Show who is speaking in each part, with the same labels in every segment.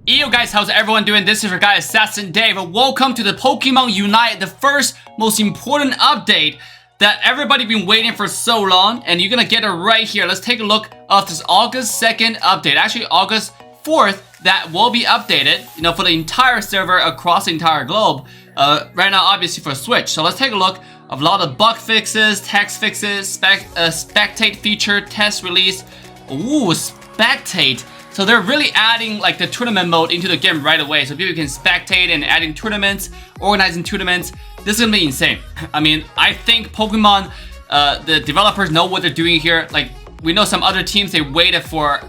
Speaker 1: Yo guys, how's everyone doing? This is your guy AssassinDave and welcome to the Pokemon Unite, the first most important update that everybody been waiting for so long, and you're gonna get it right here. Let's take a look of this August 2nd update, actually August 4th, that will be updated, for the entire server across the entire globe. Right now, obviously for Switch. So let's take a look of a lot of bug fixes, text fixes, spectate feature, test release. Ooh, spectate. So they're really adding like the tournament mode into the game right away, so people can spectate and adding tournaments, organizing tournaments. This is gonna be insane. I mean, I think Pokemon, the developers know what they're doing here. Like, we know some other teams, they waited for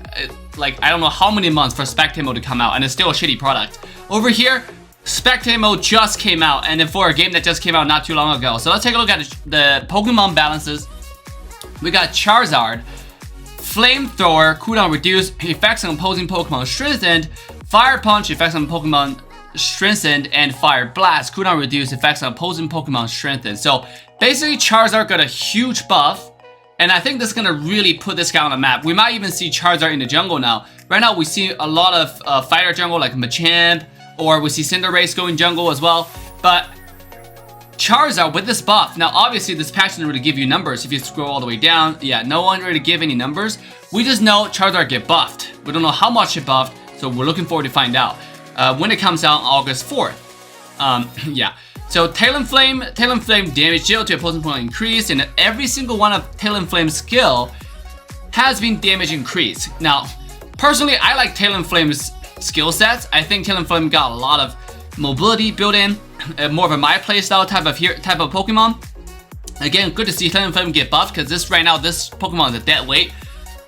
Speaker 1: like I don't know how many months for spectate mode to come out, and it's still a shitty product. Over here, spectate mode just came out, and then for a game that just came out not too long ago. So let's take a look at the Pokemon balances. We got Charizard. Flamethrower, cooldown reduced, effects on opposing Pokemon strengthened. Fire Punch, effects on Pokemon strengthened. And Fire Blast, cooldown reduced, effects on opposing Pokemon strengthened. So basically Charizard got a huge buff, and I think this is gonna really put this guy on the map. We might even see Charizard in the jungle now. Right now we see a lot of fighter jungle like Machamp, or we see Cinderace going jungle as well. But Charizard with this buff, now obviously this patch doesn't really give you numbers. If you scroll all the way down, yeah, no one really give any numbers. We just know Charizard get buffed. We don't know how much it buffed, so we're looking forward to find out when it comes out on August 4th. Yeah, so Talonflame damage deal to opposing Pokemon increased, and every single one of Talonflame's skill has been damage increased. Now, personally, I like Talonflame's skill sets. I think Talonflame got a lot of mobility built in. More of a my playstyle type of Pokemon. Again, good to see Talonflame get buffed, because this Pokemon is a dead weight.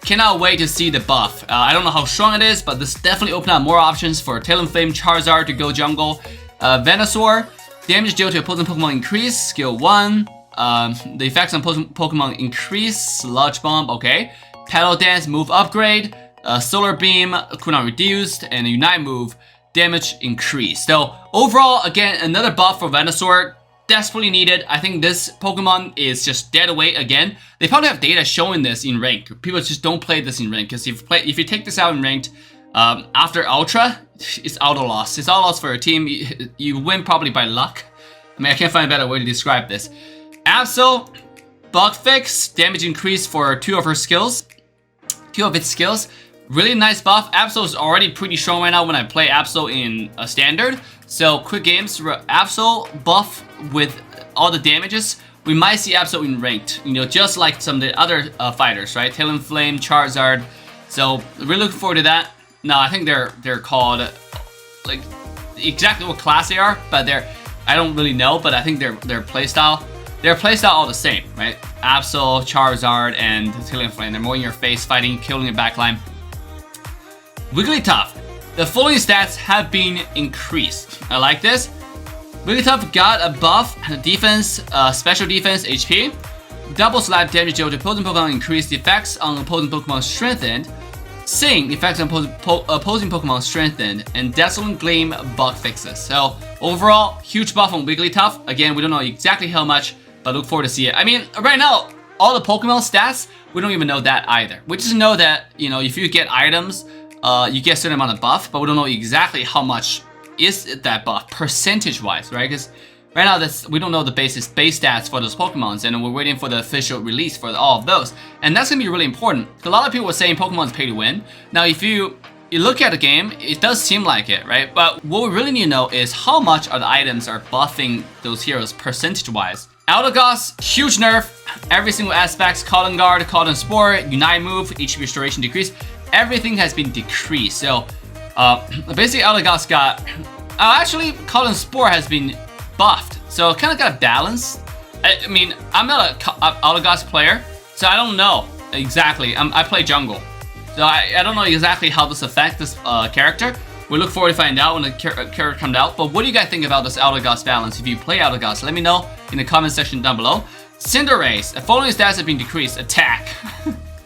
Speaker 1: Cannot wait to see the buff. I don't know how strong it is, but this definitely opened up more options for Talonflame, Charizard to go jungle. Venusaur, damage deal to opposing Pokemon increase, skill 1. The effects on opposing Pokemon increase, Sludge Bomb, okay. Petal Dance, move upgrade. Solar Beam, cooldown reduced, and a Unite move, damage increase. So overall, again, another buff for Venusaur, desperately needed. I think this Pokemon is just dead weight again. They probably have data showing this in ranked. People just don't play this in ranked, because if you take this out in ranked after Ultra, it's auto loss. It's auto loss for your team. You win probably by luck. I mean, I can't find a better way to describe this. Absol, bug fix, damage increase for two of its skills. Really nice buff. Absol is already pretty strong right now when I play Absol in a standard. So quick games, Absol buff with all the damages. We might see Absol in ranked, just like some of the other fighters, right? Talonflame, Charizard. So really looking forward to that. Now I think they're called like exactly what class they are, but I don't really know. But I think their playstyle all the same, right? Absol, Charizard, and Talonflame. They're more in your face, fighting, killing the backline. Wigglytuff. The following stats have been increased. I like this. Wigglytuff got a buff, defense, special defense, HP. Double slap damage deal to opposing Pokemon increased, effects on opposing Pokemon strengthened. Sing, effects on opposing Pokemon strengthened. And Dazzling Gleam bug fixes. So overall, huge buff on Wigglytuff. Again, we don't know exactly how much, but look forward to see it. I mean, right now, all the Pokemon stats, we don't even know that either. We just know that, if you get items, you get a certain amount of buff, but we don't know exactly how much is that buff percentage-wise, right? Because right now we don't know the base stats for those Pokemons, and we're waiting for the official release for all of those, and that's gonna be really important. A lot of people were saying Pokemon's pay to win. Now, if you look at the game, it does seem like it, right? But what we really need to know is how much of the items are buffing those heroes percentage-wise. Eldegoss, huge nerf. Every single aspect, Cotton Guard, Cotton Spore, Unite move, HP restoration decrease. Everything has been decreased. So basically Eldegoss got actually Cotton Spore has been buffed, so kind of got a balance. I mean, I'm not a Eldegoss player, so I don't know exactly. I play jungle, so I don't know exactly how this affects this character. We look forward to find out when the character comes out. But what do you guys think about this Eldegoss balance? If you play Eldegoss, let me know in the comment section down below. Cinderace, the following stats have been decreased. Attack.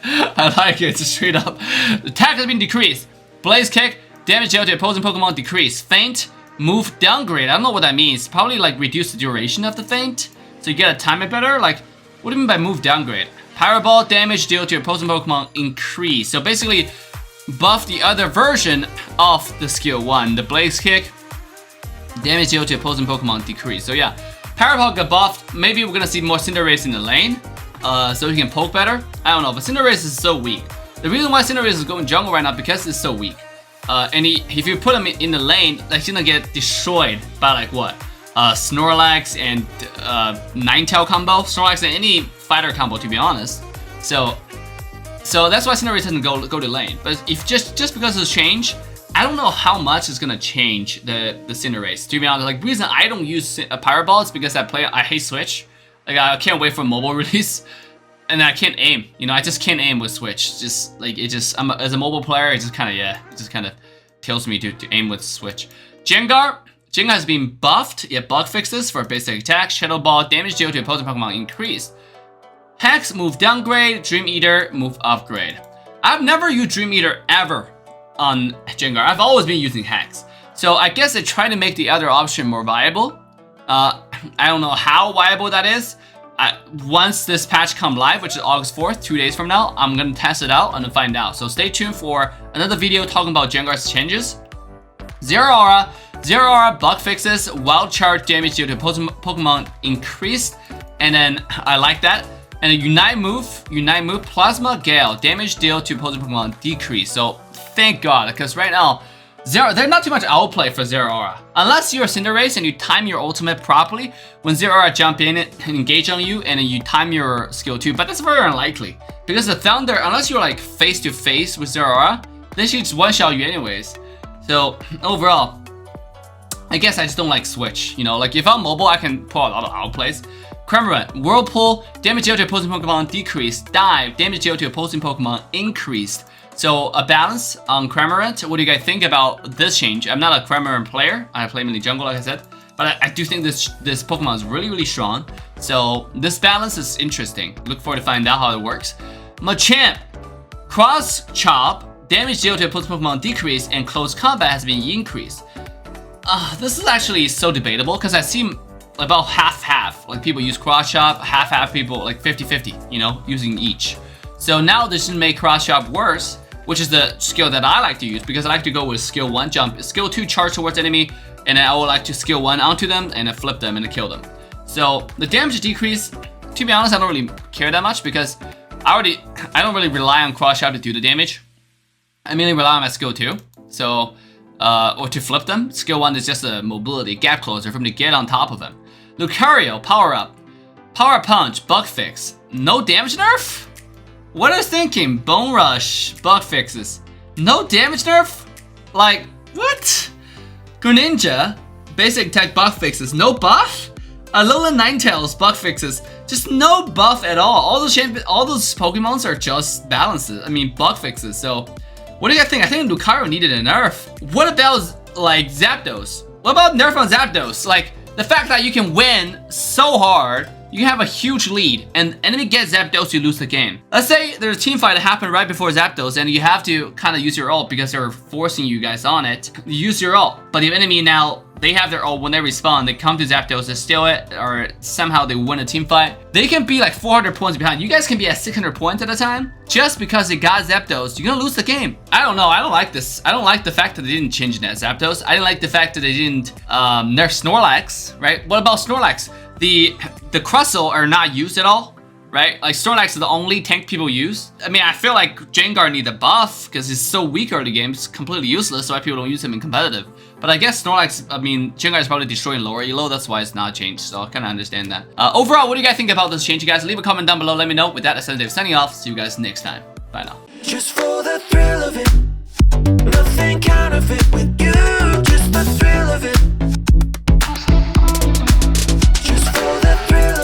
Speaker 1: I like it, it's straight up. Attack has been decreased. Blaze Kick, damage dealt to opposing Pokemon decreased. Feint, move downgrade. I don't know what that means. Probably like reduce the duration of the feint, so you get to time it better. Like, what do you mean by move downgrade? Power Ball, damage dealt to opposing Pokemon increase. So basically, buff the other version off the skill 1. The Blaze Kick, damage dealt to opposing Pokemon decrease. So yeah, Parapog got buffed. Maybe we're gonna see more Cinderace in the lane, so he can poke better. I don't know, but Cinderace is so weak. The reason why Cinderace is going jungle right now because it's so weak. And if you put him in the lane, like he's gonna get destroyed by like what? Snorlax and Ninetale combo, Snorlax and any fighter combo, to be honest. So that's why Cinderace doesn't go to lane. But if just because of the change, I don't know how much it's gonna change the Cinderace. To be honest, like the reason I don't use Pyro Ball is because I hate Switch. Like I can't wait for mobile release, and I can't aim. You know, I just can't aim with Switch. Just like as a mobile player, it just kind of tells me to aim with Switch. Jengar has been buffed. Yeah, bug fixes for basic attack. Shadow Ball, damage dealt to opposing Pokemon increased. Hex, move downgrade. Dream Eater, move upgrade. I've never used Dream Eater ever on Jengar. I've always been using Hex. So I guess they try to make the other option more viable. I don't know how viable that is. Once this patch come live, which is August 4th, 2 days from now, I'm gonna test it out and find out. So stay tuned for another video talking about Jengar's changes. Zero Aura bug fixes, wild charge damage due to Pokemon increased, and then I like that. And a Unite move, Plasma Gale, damage deal to opposing Pokemon decrease. So thank God, because right now, there's not too much outplay for Zero Aura. Unless you're Cinderace and you time your ultimate properly, when Zero Aura jump in and engage on you, and then you time your skill 2, but that's very unlikely. Because the Thunder, unless you're like face to face with Zero Aura, then she just one-shot you anyways. So overall, I guess I just don't like Switch. You know, like if I'm mobile, I can pull a lot of outplays. Cramorant, Whirlpool, damage dealt to opposing Pokemon decreased. Dive, damage dealt to opposing Pokemon increased. So a balance on Cramorant. What do you guys think about this change? I'm not a Cramorant player. I play mainly jungle, like I said. But I do think this Pokemon is really, really strong. So this balance is interesting. Look forward to find out how it works. Machamp, Cross Chop, damage dealt to opposing Pokemon decreased, and close combat has been increased. This is actually so debatable because I see about half-half. Like people use Cross Chop, half-half people like 50-50, you know, using each. So now this should make Cross Chop worse, which is the skill that I like to use because I like to go with skill 1 jump, skill 2 charge towards enemy, and then I would like to skill 1 onto them and then flip them and kill them. So the damage decrease, to be honest, I don't really care that much because I don't really rely on Cross Chop to do the damage. I mainly rely on my skill 2. So or to flip them. Skill 1 is just a mobility gap closer for me to get on top of them. Lucario, power up. Power punch, bug fix. No damage nerf? What I was thinking, Bone Rush, bug fixes. No damage nerf? Like, what? Greninja, basic attack bug fixes. No buff? Alolan Ninetales, bug fixes. Just no buff at all. All those Pokemons are just balances. I mean, bug fixes. So, what do you guys think? I think Lucario needed a nerf. What about, like, Zapdos? What about nerf on Zapdos? Like, the fact that you can win so hard, you can have a huge lead, and enemy gets Zapdos, you lose the game. Let's say there's a team fight that happened right before Zapdos, and you have to kind of use your ult because they're forcing you guys on it. You use your ult, but the enemy now, they have their ult when they respawn, they come to Zapdos, they steal it, or somehow they win a team fight. They can be like 400 points behind. You guys can be at 600 points at a time. Just because they got Zapdos, you're gonna lose the game. I don't know, I don't like this. I don't like the fact that they didn't change that Zapdos. I didn't like the fact that they didn't nerf Snorlax, right? What about Snorlax? The Crustle are not used at all, right? Like Snorlax is the only tank people use. I mean, I feel like Jengar needs a buff because he's so weak early game. It's completely useless, so why people don't use him in competitive. But I guess Snorlax, I mean, Jengar is probably destroying lower elo. That's why it's not changed. So I kind of understand that. Overall, what do you guys think about this change, you guys? Leave a comment down below. Let me know. With that, AssassinDave signing off. See you guys next time. Bye now.
Speaker 2: Just for the thrill of it, nothing counterfeit with